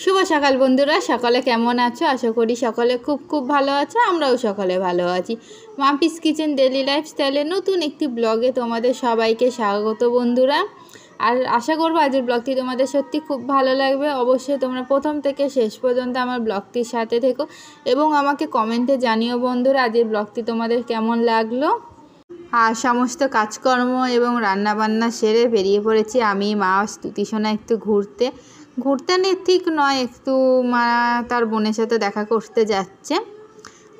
শুভ সকাল বন্ধুরা, সকালে কেমন আছো? আশা করি সকালে খুব খুব ভালো আছো। আমরাও সকালে ভালো আছি। মাম্পিস কিচেন ডেলি লাইফস্টাইলের নতুন একটি ব্লগে তোমাদের সবাইকে স্বাগত বন্ধুরা। আর আশা করবো আজকের ব্লগটি তোমাদের সত্যি খুব ভালো লাগবে। অবশ্যই তোমরা প্রথম থেকে শেষ পর্যন্ত আমার ব্লগটির সাথে থেকো এবং আমাকে কমেন্টে জানিও বন্ধুরা আজকের ব্লগটি তোমাদের কেমন লাগলো। আর সমস্ত কাজকর্ম এবং রান্নাবান্না সেরে বেরিয়ে পড়েছি আমি, মা, স্তুতিসোনা একটু ঘুরতে নেই ঠিক নয়, একটু মা তার বোনের সাথে দেখা করতে যাচ্ছে।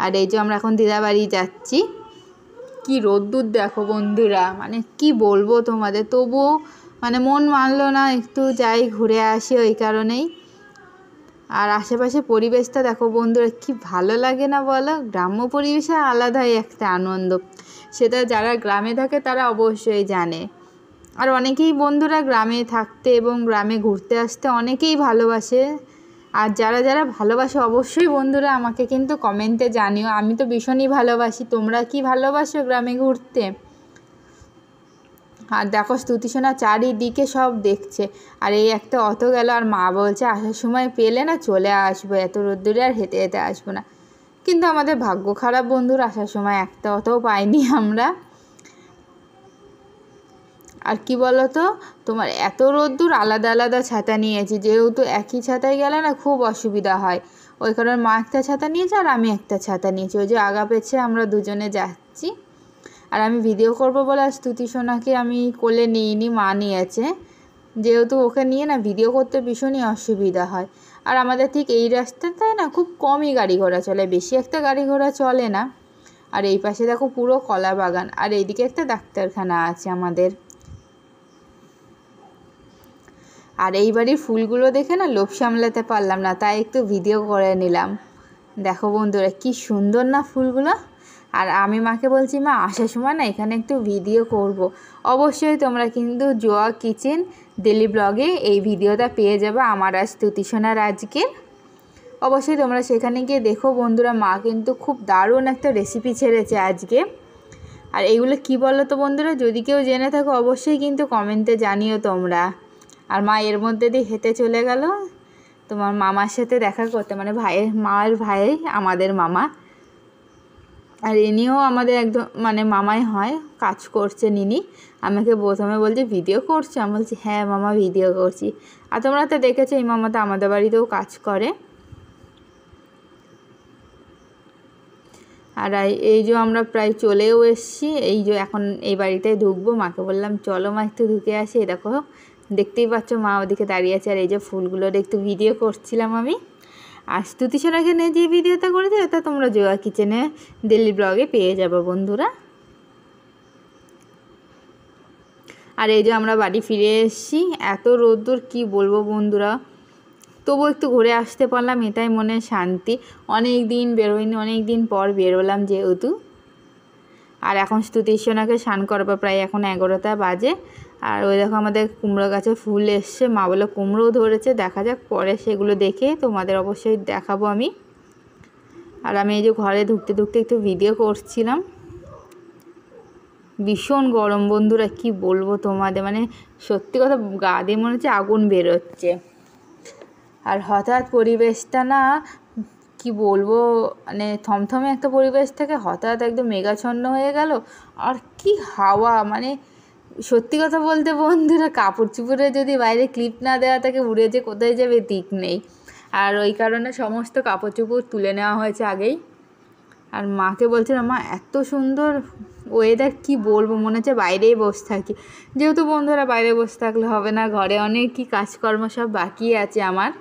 আর এই যে আমরা এখন দিদাবাড়ি যাচ্ছি। কি রোদ্দুর দেখো বন্ধুরা, মানে কি বলবো তোমাদের, তবুও মানে মন মানলো না একটু যাই ঘুরে আসি ওই কারণেই। আর আশেপাশে পরিবেশটা দেখো বন্ধুরা, কি ভালো লাগে না বলো? গ্রাম্য পরিবেশে আলাদাই একটা আনন্দ, সেটা যারা গ্রামে থাকে তারা অবশ্যই জানে। আর অনেকেই বন্ধুরা গ্রামে থাকতে এবং গ্রামে ঘুরতে আসতে অনেকেই ভালোবাসে। আর যারা যারা ভালোবাসে অবশ্যই বন্ধুরা আমাকে কিন্তু কমেন্টে জানিও। আমি তো ভীষণই ভালোবাসি, তোমরা কি ভালোবাসো গ্রামে ঘুরতে? আর দেখো স্তুতিসোনা চারিদিকে সব দেখছে। আর এই একটা অটো গেল, আর মা বলছে আসার সময় পেলে না চলে আসবো, এত রোদ্দুরে আর হেঁটে হেঁটে আসবো না। কিন্তু আমাদের ভাগ্য খারাপ বন্ধুরা, আসার সময় একটা অটোও পাইনি আমরা। আর কি বলো তো, তোমার এত রোদ্দুর আলাদা আলাদা ছাতা নিয়েছি, যেহেতু একই ছাতায় গেলে না খুব অসুবিধা হয়। ওই কারণে মা একটা ছাতা নিয়েছে আর আমি একটা ছাতা নিয়েছি, ওই যে আগা পেছে আমরা দুজনে যাচ্ছি। আর আমি ভিডিও করব বলে স্তুতিসোনাকে আমি কোলে নিইনি, মা নিয়েছে, যেহেতু ওকে নিয়ে না ভিডিও করতে ভীষণই অসুবিধা হয়। আর আমাদের ঠিক এই রাস্তাটায় না খুব কমই গাড়ি ঘোড়া চলে, বেশি একটা গাড়ি ঘোড়া চলে না। আর এই পাশে দেখো পুরো কলা বাগান, আর এইদিকে একটা ডাক্তারখানা আছে আমাদের। আর এই বাড়ির ফুলগুলো দেখে না লোভ সামলাতে পারলাম না, তাই একটু ভিডিও করে নিলাম। দেখো বন্ধুরা কি সুন্দর না ফুলগুলো। আর আমি মাকে বলছি মা আসার সময় না এখানে একটু ভিডিও করব। অবশ্যই তোমরা কিন্তু জোয়া কিচেন ডেলি ব্লগে এই ভিডিওটা পেয়ে যাবে আমার আর স্তুতিসোনার আজকে। অবশ্যই তোমরা সেখানে গিয়ে দেখো বন্ধুরা, মা কিন্তু খুব দারুণ একটা রেসিপি ছেড়েছে আজকে। আর এইগুলো কি বলো তো বন্ধুরা, যদি কেউ জেনে থাকো অবশ্যই কিন্তু কমেন্টে জানিও তোমরা। আর মা এর মধ্যে দিয়ে হেঁটে চলে গেল তোমার মামার সাথে দেখা করতে, মানে মায়ের ভাই আমাদের মামা। আর ইনিও আমাদের একদম মানে মামাই হয়, কাজ করছে নিনি। আমাকে প্রথমে বলছে ভিডিও করছে, আমি বলছি হ্যাঁ মামা ভিডিও করছি। আর তোমরা তো দেখেছো এই মামাটা আমাদের বাড়িতেও কাজ করে। আর এই যে আমরা প্রায় চলেও এসেছি, এই যে এখন এই বাড়িটায় ঢুকবো। মাকে বললাম চলো মা একটু ঢুকে আসি। দেখো দেখতেই পাচ্ছ মা ওদিকে দাঁড়িয়ে আছে, আর এই যে ফুলগুলোর একটু ভিডিও করছিলাম আমি। আর স্তুতিসোনাকে নিয়ে যে ভিডিওটা করেছে ওটা তোমরা জোয়া কিচেনে ডেলি ব্লগে পেয়ে যাবে বন্ধুরা। আর এই যে আমরা বাড়ি ফিরে এসেছি, এত রোদ্দুর কি বলবো বন্ধুরা, তবু একটু ঘুরে আসতে পারলাম, এটাই মনে শান্তি। অনেক দিন বেরোয়নি, অনেক দিন পর বেরোলাম যেহেতু। আর এখন স্তুতিসোনাকে স্নান করবো, প্রায় এখন 11টা বাজে। আর ওই দেখো আমাদের কুমড়ো গাছে ফুল এসছে, মা বলে কুমড়োও ধরেছে, দেখা যাক পরে সেগুলো দেখে তোমাদের অবশ্যই দেখাবো আমি। আর আমি এই যে ঘরে ঢুকতে ঢুকতে একটু ভিডিও করছিলাম। ভীষণ গরম বন্ধুরা, কি বলবো তোমাদের, মানে সত্যি কথা গা দিয়ে মনে হচ্ছে আগুন বেরোচ্ছে। আর হঠাৎ পরিবেশটা না কি বলবো, মানে থমথমে একটা পরিবেশ থেকে হঠাৎ একদম মেঘাচ্ছন্ন হয়ে গেল। আর কি হাওয়া, মানে সত্যি কথা বলতে বন্ধুরা কাপড় চুপড়ে যদি বাইরে ক্লিপ না দেওয়া থাকে উড়ে যে কোথায় যাবে ঠিক নেই। আর ওই কারণে সমস্ত কাপড় চুপড় তুলে নেওয়া হয়েছে আগেই। আর মাকে বলছিলাম মা এত সুন্দর ওয়েদার, কি বলবো, মনে হচ্ছে বাইরেই বসে থাকি। যেহেতু বন্ধুরা বাইরে বসে থাকলে হবে না, ঘরে অনেক কি কাজকর্ম সব বাকি আছে আমার।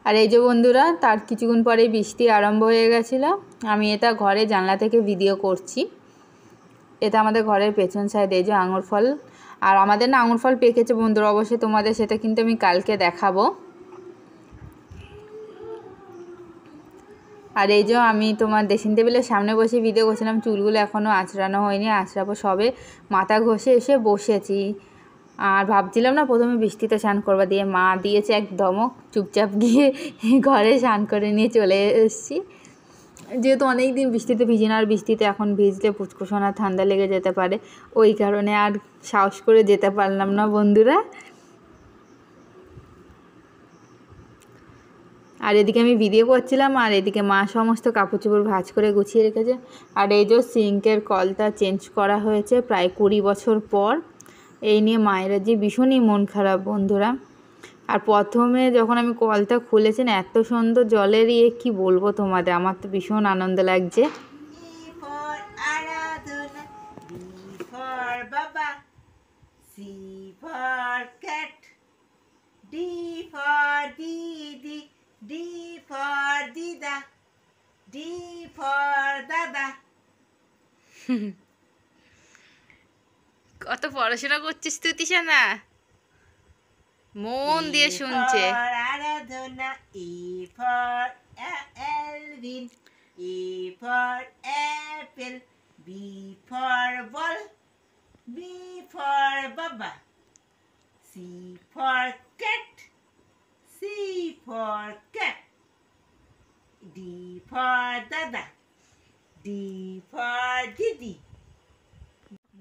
আর এই যে বন্ধুরা তার কিছুক্ষণ পরেই বৃষ্টি আরম্ভ হয়ে গেছিলো। আমি এটা ঘরে জানলা থেকে ভিডিও করছি। এটা আমাদের ঘরের পেছন সাইডে এই যে আঙুর ফল। আর আমাদের না আঙুর ফল পেকেছে বন্ধুরা, অবশ্যই তোমাদের সেটা কিন্তু আমি কালকে দেখাবো। আর এই যে আমি তোমার ড্রেসিং টেবিলের সামনে বসে ভিডিও করছিলাম, চুলগুলো এখনও আঁচড়ানো হয়নি, আঁচড়াবো সবে। মাথা ঘষে এসে বসেছি। আর ভাবছিলাম না প্রথমে বৃষ্টিতে স্নান করবা, দিয়ে মা দিয়েছে এক ধমক, চুপচাপ গিয়ে ঘরে স্নান করে নিয়ে চলে এসেছি। যেহেতু অনেক দিন বৃষ্টিতে ভিজি না, আর বৃষ্টিতে এখন ভিজলে পুচকুসোনা ঠান্ডা লেগে যেতে পারে, ওই কারণে আর সাহস করে যেতে পারলাম না বন্ধুরা। আর এদিকে আমি ভিডিও করছিলাম, আর এদিকে মা সমস্ত কাপড় চোপড় ভাঁজ করে গুছিয়ে রেখেছে। আর এই যে সিঙ্কের কলটা চেঞ্জ করা হয়েছে প্রায় 20 বছর পর। এই নিয়ে মায়ের যে ভীষণই মন খারাপ বন্ধুরা। আর প্রথমে যখন আমি কলটা খুলেছি না, এত সুন্দর জলের ইয়ে কী বলবো তোমাদের, আমার তো ভীষণ আনন্দ লাগছে। কত পড়াশোনা করছিস তুই তিশানা, মন দিয়ে শুনছে। আরাধনা, E for Elvin, A for apple, B for ball, B for Baba, C for cat, C for cat, D for Dada, D for Didi.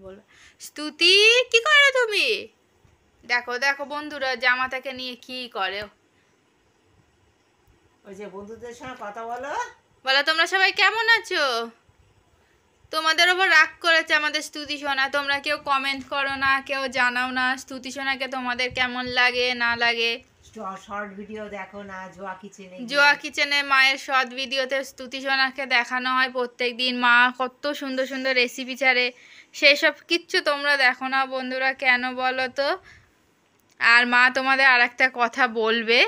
বলো স্তুতি, কি করো তুমি? দেখো দেখো বন্ধুরা জামাটাকে নিয়ে কি করে। ওই যে বন্ধুদের সঙ্গে কথা বলো। বলো তোমরা সবাই কেমন আছো? তোমাদের ওপর রাগ করেছে আমাদের স্তুতি সোনা, তোমরা কেউ কমেন্ট করো না, কেউ জানাও না স্তুতি সোনাকে তোমাদের কেমন লাগে না লাগে। শর্ট ভিডিও দেখো না জোয়া কিচেনে মায়ের শর্ট ভিডিওতে স্তুতি সোনাকে দেখানো হয় প্রত্যেক দিন, মা কত সুন্দর সুন্দর রেসিপি ছাড়ে, সেই সব কিচ্ছু তোমরা দেখো না বন্ধুরা, কেন বলো তো? আর মা তোমাদের আর একটা কথা বলবে।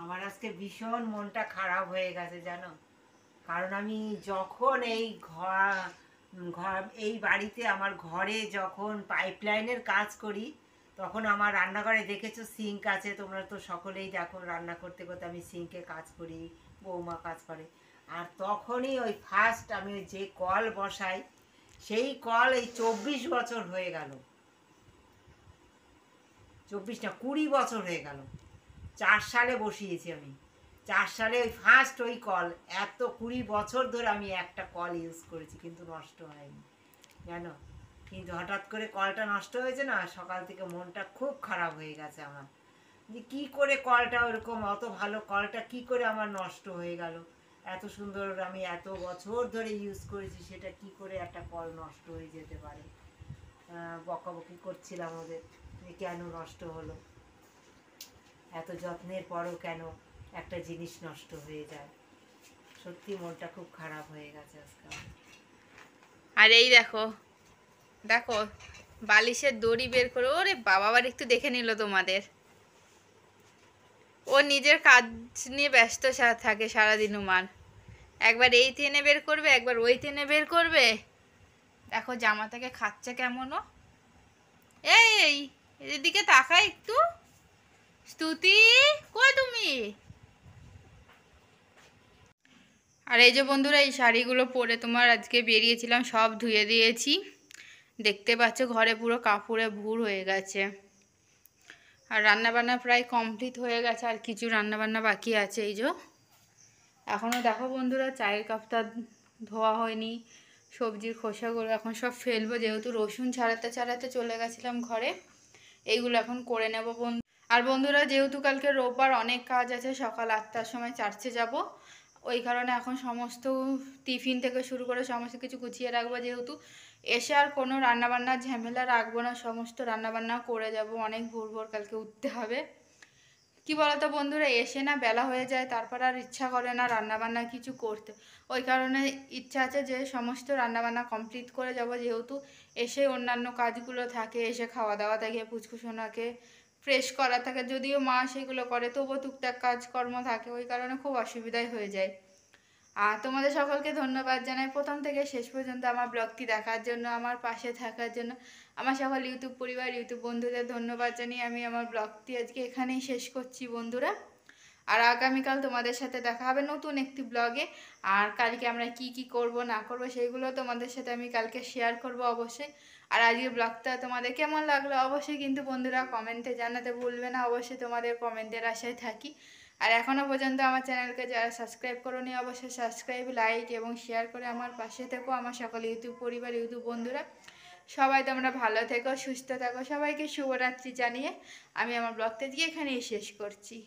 আমার আজকে ভীষণ মনটা খারাপ হয়ে গেছে জানো, কারণ আমি যখন এই বাড়িতে আমার ঘরে যখন পাইপলাইনের কাজ করি, তখন আমার রান্নাঘরে দেখেছো সিঙ্ক আছে, তোমরা তো সকলেই দেখো রান্না করতে করতে আমি সিঙ্কে কাজ করি, বৌমা কাজ করে। আর তখনই ওই ফার্স্ট আমি যে কল বসাই, সেই কল এই 24 বছর হয়ে গেল, 24 না 20 বছর হয়ে গেল। 4 সালে বসিয়েছি আমি, 4 সালে ওই ফার্স্ট ওই কল, এত 20 বছর ধরে আমি একটা কল ইউজ করেছি, কিন্তু নষ্ট হয়নি জানো। কিন্তু হঠাৎ করে কলটা নষ্ট হয়েছে না, সকাল থেকে মনটা খুব খারাপ হয়ে গেছে আমার, যে কী করে কলটা ওরকম অত ভালো কলটা কি করে আমার নষ্ট হয়ে গেল। এত সুন্দর আমি এত বছর ধরে ইউজ করেছি, সেটা কি করে একটা কল নষ্ট হয়ে যেতে পারে। বকাবকি করছিলাম ওদের যে কেন নষ্ট হলো, এত যত্নের পরও কেন একটা জিনিস নষ্ট হয়ে যায়। সত্যি মনটা খুব খারাপ হয়ে গেছে আজকে। আর এই দেখো দেখো বালিশের দড়ি বের করে, ওরে বাবা আবার একটু দেখে নিল তোমাদের। ও নিজের কাজ নিয়ে ব্যস্ত থাকে সারাদিন উমার, একবার এই টেনে বের করবে একবার ওই টেনে বের করবে। দেখো জামা থেকে খাচ্ছে কেমনও। এই এদিকে তাকা একটু, স্তুতি কই তুমি? আর এই যে বন্ধুরা এই শাড়িগুলো পরে তোমার আজকে বেরিয়েছিলাম, সব ধুয়ে দিয়েছি, দেখতে পাচ্ছ ঘরে পুরো কাপড়ে ভুর হয়ে গেছে। আর রান্নাবান্না প্রায় কমপ্লিট হয়ে গেছে, আর কিছু রান্নাবান্না বাকি আছে। এই যে এখনও দেখো বন্ধুরা চায়ের কাপটা ধোয়া হয়নি, সবজির খোসাগুলো এখন সব ফেলবো, যেহেতু রসুন ছাড়াতে ছাড়াতে চলে গেছিলাম ঘরে, এইগুলো এখন করে নেব বন্ধু। আর বন্ধুরা যেহেতু কালকে রোববার অনেক কাজ আছে, সকাল 8টার সময় চার্চে যাব, ওই কারণে এখন সমস্ত টিফিন থেকে শুরু করে সমস্ত কিছু গুছিয়ে রাখবো, যেহেতু এসে আর কোনো রান্নাবান্নার ঝামেলা রাখবো না, সমস্ত রান্নাবান্না করে যাব। অনেক ভোর ভোর কালকে উঠতে হবে। কি বলতো বন্ধুরা, এসে না বেলা হয়ে যায়, তারপর আর ইচ্ছা করে না রান্নাবান্না কিছু করতে, ওই কারণে ইচ্ছা আছে যে সমস্ত রান্নাবান্না কমপ্লিট করে যাব, যেহেতু এসে অন্যান্য কাজগুলো থাকে, এসে খাওয়া দাওয়া থাকে, পুচকুসোনাকে ফ্রেশ করা থাকে, যদিও মা সেগুলো করে তবুও টুকটাক কাজকর্ম থাকে, ওই কারণে খুব অসুবিধাই হয়ে যায়। আর তোমাদের সকলকে ধন্যবাদ জানাই প্রথম থেকে শেষ পর্যন্ত আমার ব্লগটি দেখার জন্য, আমার পাশে থাকার জন্য। আমার সকল ইউটিউব পরিবার ইউটিউব বন্ধুদের ধন্যবাদ জানিয়ে আমি আমার ব্লগটি আজকে এখানেই শেষ করছি বন্ধুরা। আর আগামীকাল তোমাদের সাথে দেখা হবে নতুন একটি ব্লগে। আর কালকে আমরা কি কি করব না করব সেইগুলো তোমাদের সাথে আমি কালকে শেয়ার করব অবশ্যই। আর আজকের ব্লগটা তোমাদের কেমন লাগলো অবশ্যই কিন্তু বন্ধুরা কমেন্টে জানাতে ভুলবে না, অবশ্যই তোমাদের কমেন্টের আশায় থাকি। আর এখনও পর্যন্ত আমার চ্যানেলকে যারা সাবস্ক্রাইব করোনি অবশ্যই সাবস্ক্রাইব, লাইক এবং শেয়ার করে আমার পাশে থেকো। আমার সকল ইউটিউব পরিবার, ইউটিউব বন্ধুরা সবাই তোমরা ভালো থেকো, সুস্থ থাকো। সবাইকে শুভরাত্রি জানিয়ে আমি আমার ব্লগটা দিয়ে এখানেই শেষ করছি।